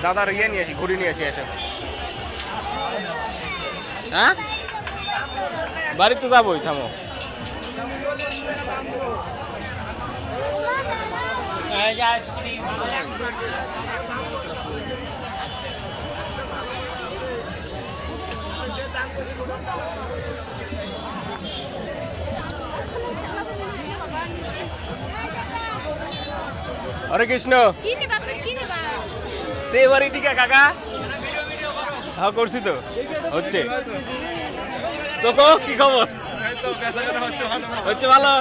দাদার ইয়ে নিয়ে আসি, ঘুরি নিয়ে আসি এসে। হ্যাঁ বাড়িতে যাবোই, থামো। হরে কৃষ্ণ। এবারে টিকা কাকা, হ্যাঁ করছি তো, হচ্ছে। চোখো কি খবর? হচ্ছে ভালো।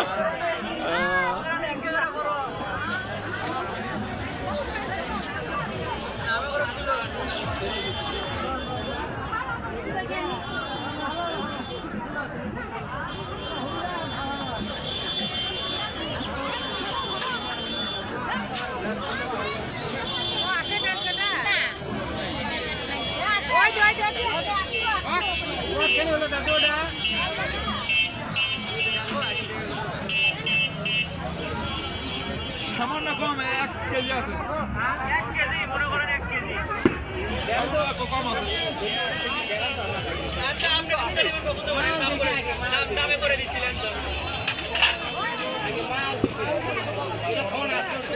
সামান্য কম 1 কেজি আছে, 1 কেজি মনে করেন 1 কেজি কম আছে। আপনি পছন্দ করেন দামে করে দিচ্ছিলেন তো,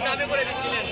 দামে করে দিচ্ছিলেন।